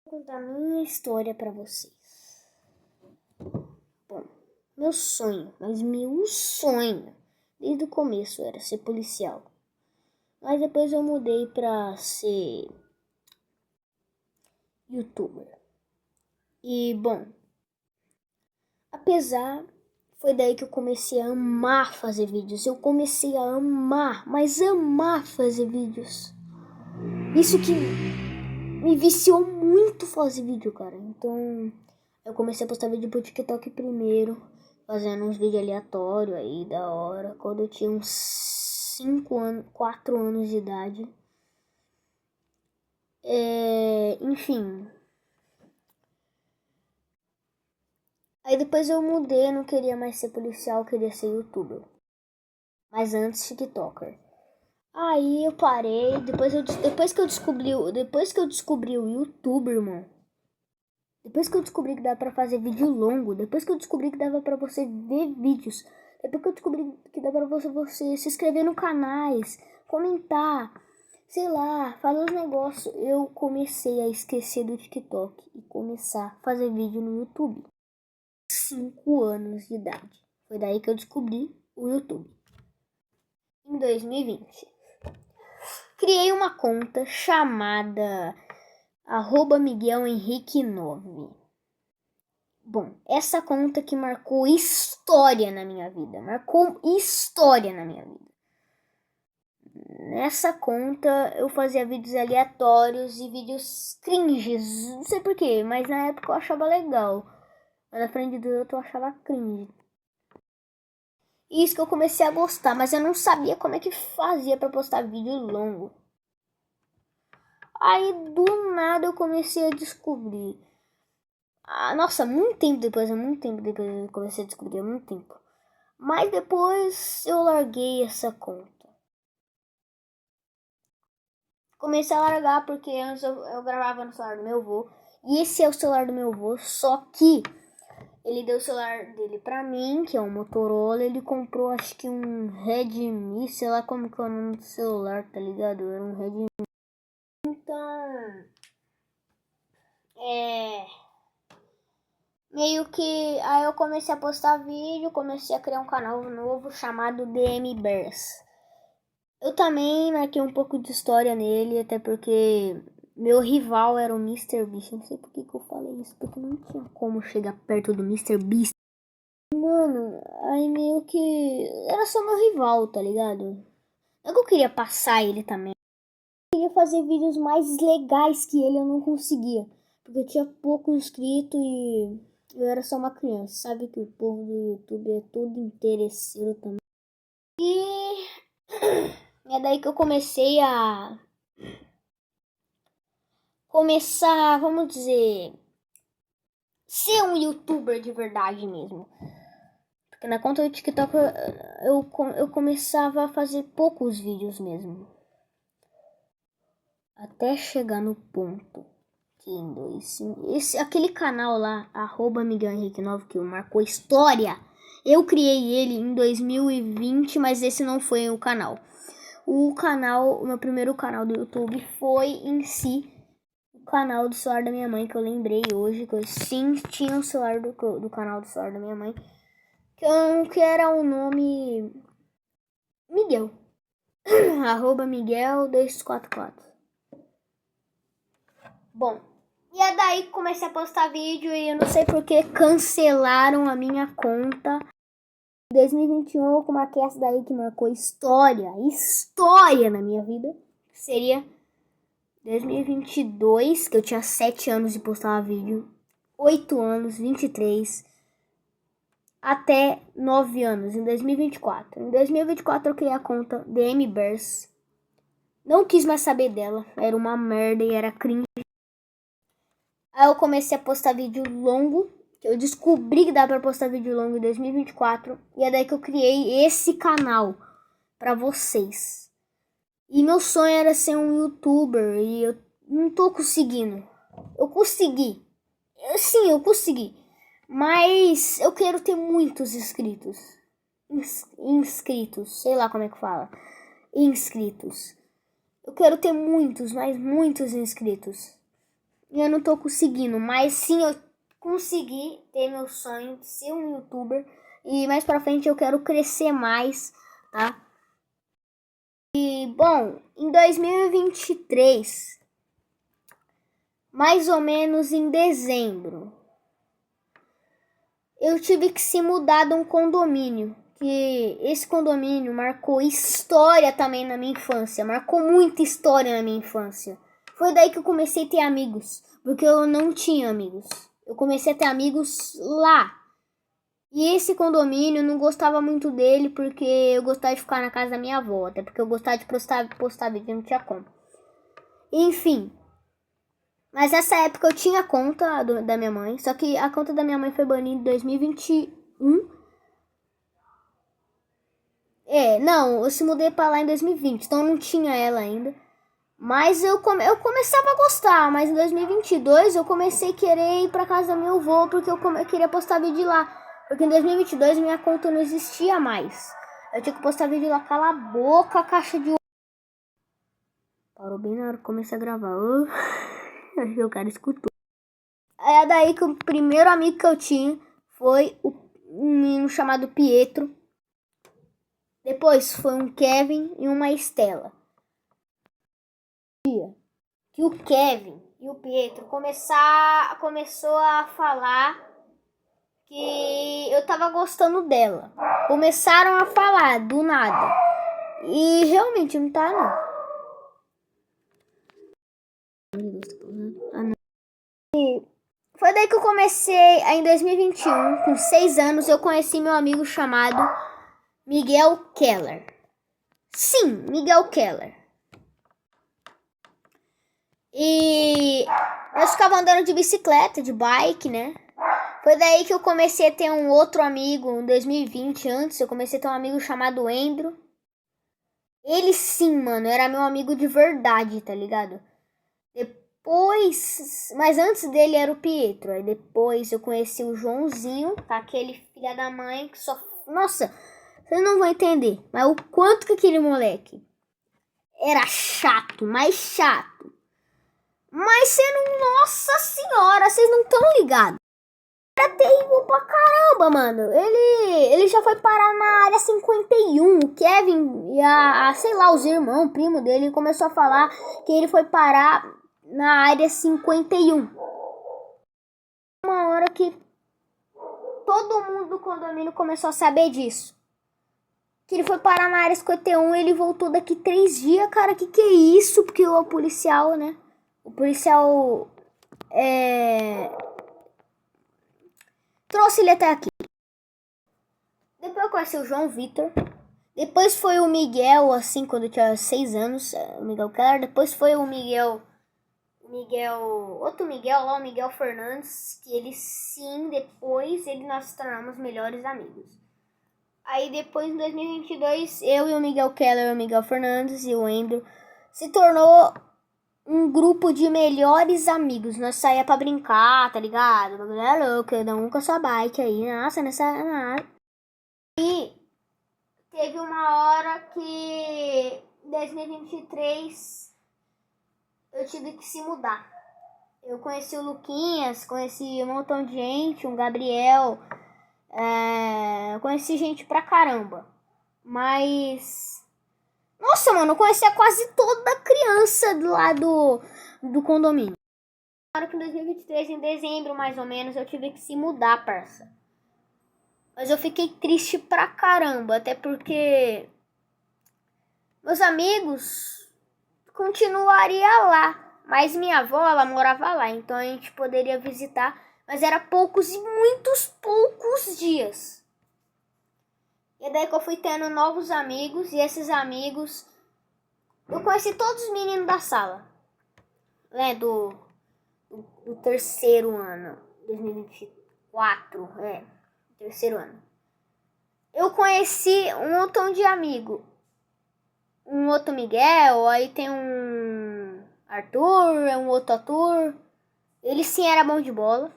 Vou contar minha história pra vocês. Bom, meu sonho, desde o começo era ser policial. Mas depois eu mudei pra ser youtuber. E bom, foi daí que eu comecei a amar fazer vídeos. Eu comecei a amar, mas amar fazer vídeos. Isso que me viciou muito fazer vídeo, cara. Então, eu comecei a postar vídeo pro TikTok primeiro, fazendo uns vídeos aleatórios aí, da hora. Quando eu tinha uns 4 anos de idade. Enfim. Aí depois eu mudei, eu não queria mais ser policial, eu queria ser youtuber. Mas antes TikToker. Aí eu parei, depois que eu descobri o YouTube, irmão. Depois que eu descobri que dava pra fazer vídeo longo, depois que eu descobri que dava pra você ver vídeos, depois que eu descobri que dava pra você se inscrever no canais, comentar, sei lá, fazer os negócios, eu comecei a esquecer do TikTok e começar a fazer vídeo no YouTube. 5 anos de idade. Foi daí que eu descobri o YouTube. Em 2020. Criei uma conta chamada @MiguelHenrique9. Bom, essa conta que marcou história na minha vida. Nessa conta eu fazia vídeos aleatórios e vídeos cringes. Não sei porquê, mas na época eu achava legal. Mas na frente do outro eu achava cringe. E isso que eu comecei a gostar, mas eu não sabia como é que fazia pra postar vídeo longo. Aí do nada eu comecei a descobrir. Nossa, muito tempo depois eu comecei a descobrir, muito tempo. Mas depois eu larguei essa conta. Comecei a largar porque antes eu gravava no celular do meu avô. E esse é o celular do meu avô, só que ele deu o celular dele pra mim, que é um Motorola. Ele comprou acho que um Redmi, sei lá como que é o nome do celular, tá ligado? Era um Redmi. Então, meio que aí eu comecei a postar vídeo, comecei a criar um canal novo chamado DM Bears. Eu também marquei um pouco de história nele, até porque meu rival era o Mr. Beast. Não sei por que eu falei isso, porque não tinha como chegar perto do Mr. Beast. Mano, aí meio que era só meu rival, tá ligado? Não é que eu queria passar ele também. Eu queria fazer vídeos mais legais que ele, eu não conseguia. Porque eu tinha pouco inscrito e eu era só uma criança. Sabe que o povo do YouTube é todo interesseiro também. E é daí que eu comecei a vamos dizer, ser um youtuber de verdade mesmo. Porque na conta do TikTok eu começava a fazer poucos vídeos mesmo. Até chegar no ponto que aquele canal lá, @MiguelHenrique9, que marcou história, eu criei ele em 2020, mas esse não foi o canal. O meu primeiro canal do YouTube foi em si o canal do celular da minha mãe, que eu lembrei hoje, que eu sim tinha o celular do canal do celular da minha mãe, que era o nome Miguel, @Miguel244. Bom, e é daí que comecei a postar vídeo e eu não sei porque cancelaram a minha conta. Em 2021 eu marquei essa daí que marcou história na minha vida. Seria 2022, que eu tinha 7 anos de postar vídeo. 8 anos, 23, até 9 anos, em 2024. Em 2024 eu criei a conta DM Bears. Não quis mais saber dela, era uma merda e era cringe. Aí eu comecei a postar vídeo longo, que eu descobri que dá pra postar vídeo longo em 2024. E é daí que eu criei esse canal pra vocês. E meu sonho era ser um youtuber e eu não tô conseguindo. Eu consegui. Sim, eu consegui. Mas eu quero ter muitos inscritos. Inscritos, sei lá como é que fala. Inscritos. Eu quero ter muitos, mas muitos inscritos. e eu não tô conseguindo. Mas sim, eu consegui ter meu sonho de ser um youtuber. E mais pra frente eu quero crescer mais, tá? E, bom, em 2023, mais ou menos em dezembro, eu tive que se mudar de um condomínio. Que esse condomínio marcou história também na minha infância. Marcou muita história na minha infância. Foi daí que eu comecei a ter amigos. Porque eu não tinha amigos. Eu comecei a ter amigos lá. E esse condomínio eu não gostava muito dele. Porque eu gostava de ficar na casa da minha avó. Até porque eu gostava de postar vídeo, não tinha como. Enfim. Mas nessa época eu tinha a conta da minha mãe. Só que a conta da minha mãe foi banida em 2021. Não, eu se mudei pra lá em 2020, então eu não tinha ela ainda. Mas eu começava a gostar, mas em 2022 eu comecei a querer ir pra casa da minha avó, porque eu queria postar vídeo lá. Porque em 2022 minha conta não existia mais. Eu tinha que postar vídeo lá, cala a boca, caixa de... Parou bem na hora que comecei a gravar. Acho que o cara escutou. É daí que o primeiro amigo que eu tinha foi um menino chamado Pietro. Depois foi um Kevin e uma Estela. Que o Kevin e o Pietro começou a falar que eu tava gostando dela. Começaram a falar do nada. E realmente não tá, não. E foi daí que eu comecei, em 2021, com 6 anos, eu conheci meu amigo chamado Miguel Keller. Sim, Miguel Keller. E nós ficava andando de bicicleta, de bike, né? Foi daí que eu comecei a ter um outro amigo em 2020. Antes eu comecei a ter um amigo chamado Endro. Ele sim, mano, era meu amigo de verdade, tá ligado? Depois, mas antes dele era o Pietro. Aí depois eu conheci o Joãozinho, tá? Aquele filho da mãe que só... Nossa, vocês não vão entender. Mas o quanto que aquele moleque era chato, mais chato. Mas sendo, nossa senhora, vocês não estão ligados. Era terrível pra caramba, mano. Ele já foi parar na área 51. O Kevin e sei lá, os irmãos, o primo dele, começou a falar que ele foi parar na área 51. Uma hora que todo mundo do condomínio começou a saber disso. Que ele foi parar na área 51 e ele voltou daqui 3 dias, cara. Que é isso? Porque o policial, né? O policial trouxe ele até aqui. Depois eu conheci o João Vitor. Depois foi o Miguel, assim, quando eu tinha 6 anos. O Miguel Keller. Depois foi o Miguel... Outro Miguel lá, o Miguel Fernandes. Que ele sim, depois nós se tornamos melhores amigos. Aí depois, em 2022, eu e o Miguel Keller, o Miguel Fernandes e o Endo se tornou um grupo de melhores amigos. Nós saía pra brincar, tá ligado? O bagulho é louco, cada um com a sua bike aí. Nossa, nessa... E teve uma hora que em 2023 eu tive que se mudar. Eu conheci o Luquinhas, conheci um montão de gente, um Gabriel. Eu conheci gente pra caramba. Mas... Nossa, mano, eu conhecia quase toda criança do lado do condomínio. Agora que em 2023, em dezembro mais ou menos, eu tive que se mudar, parça. Mas eu fiquei triste pra caramba, até porque meus amigos continuariam lá. Mas minha avó, ela morava lá, então a gente poderia visitar. Mas era poucos e muitos poucos dias. E daí que eu fui tendo novos amigos. E esses amigos... Eu conheci todos os meninos da sala. Né, do terceiro ano. 2024, terceiro ano. Eu conheci um montão de amigo. Um outro Miguel, aí tem um Arthur, um outro Arthur. Ele sim era bom de bola.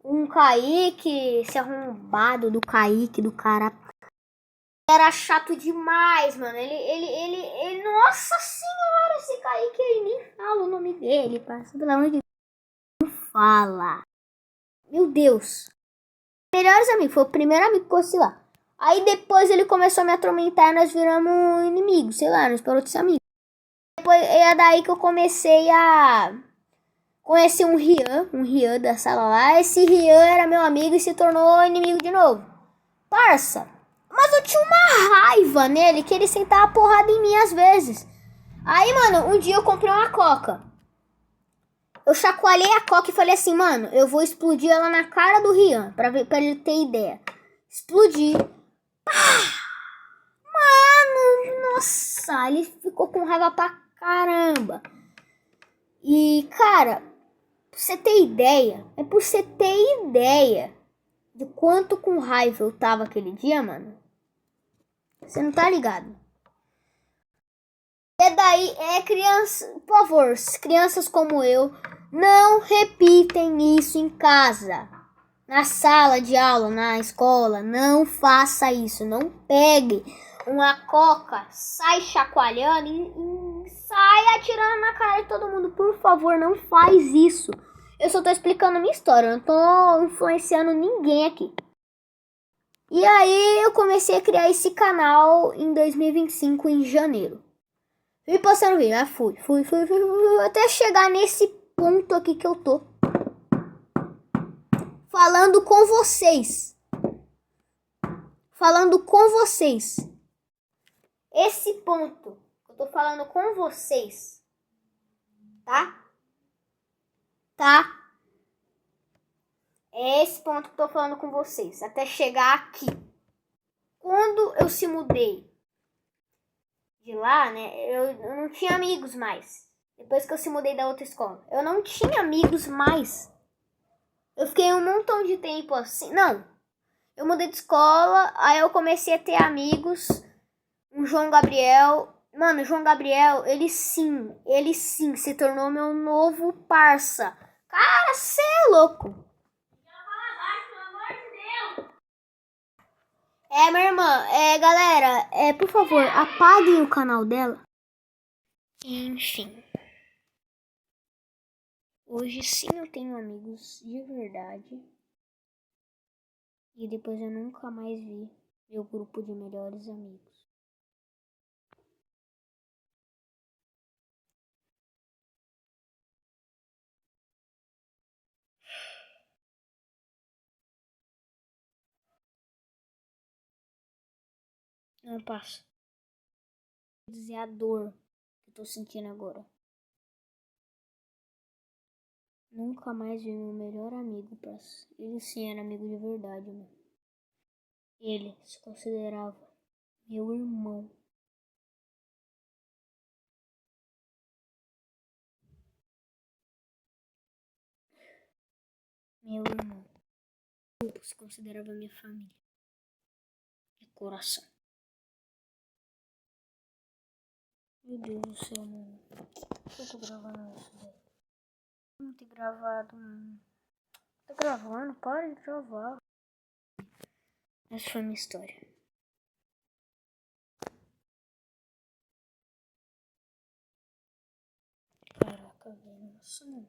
Um Kaique, esse arrombado do Kaique, do cara Era chato demais, mano. Ele, nossa senhora, esse Kaique aí, nem fala o nome dele, parça. Pelo amor de Deus. Não fala. Meu Deus. Melhores amigos, foi o primeiro amigo que eu conheci lá. Aí depois ele começou a me atormentar e nós viramos inimigos, sei lá, nós paramos de ser amigos. Depois é daí que eu comecei a conhecer um Rian da sala lá. Esse Rian era meu amigo e se tornou inimigo de novo. Parça, mas eu tinha uma raiva nele que ele sentava porrada em mim às vezes. Aí, mano, um dia eu comprei uma coca. Eu chacoalhei a coca e falei assim, mano, eu vou explodir ela na cara do Rian, pra ele ter ideia. Explodi. Mano, nossa, ele ficou com raiva pra caramba. E, cara, pra você ter ideia, de quanto com raiva eu tava aquele dia, mano. Você não tá ligado. E daí, criança, por favor, crianças como eu, não repitem isso em casa. Na sala de aula, na escola, não faça isso. Não pegue uma coca, sai chacoalhando e sai atirando na cara de todo mundo. Por favor, não faz isso. Eu só tô explicando a minha história, eu não tô influenciando ninguém aqui. E aí eu comecei a criar esse canal em 2025, em janeiro. Fui postando vídeo, fui, até chegar nesse ponto aqui que eu tô. Falando com vocês. Esse ponto que eu tô falando com vocês. Tá? É esse ponto que eu tô falando com vocês. Até chegar aqui. Quando eu se mudei de lá, né? Eu não tinha amigos mais. Depois que eu se mudei da outra escola. Eu não tinha amigos mais. Eu fiquei um montão de tempo assim. Não. Eu mudei de escola. Aí eu comecei a ter amigos. Um João Gabriel. Mano, o João Gabriel, ele sim se tornou meu novo parça. Cara, cê é louco. Minha irmã, galera, por favor, apaguem o canal dela. Enfim. Hoje sim eu tenho amigos de verdade. E depois eu nunca mais vi meu grupo de melhores amigos. Não passo. Vou dizer a dor que eu tô sentindo agora. Nunca mais vi meu melhor amigo, parça. Ele sim era amigo de verdade, mano. Ele se considerava meu irmão. Meu irmão. Eu se considerava minha família. De coração. Meu Deus do céu, mano. Por que eu tô gravando isso, velho? Não ter gravado, mano. Tá gravando? Para de gravar. Essa foi a minha história. Caraca, velho. Nossa, mano.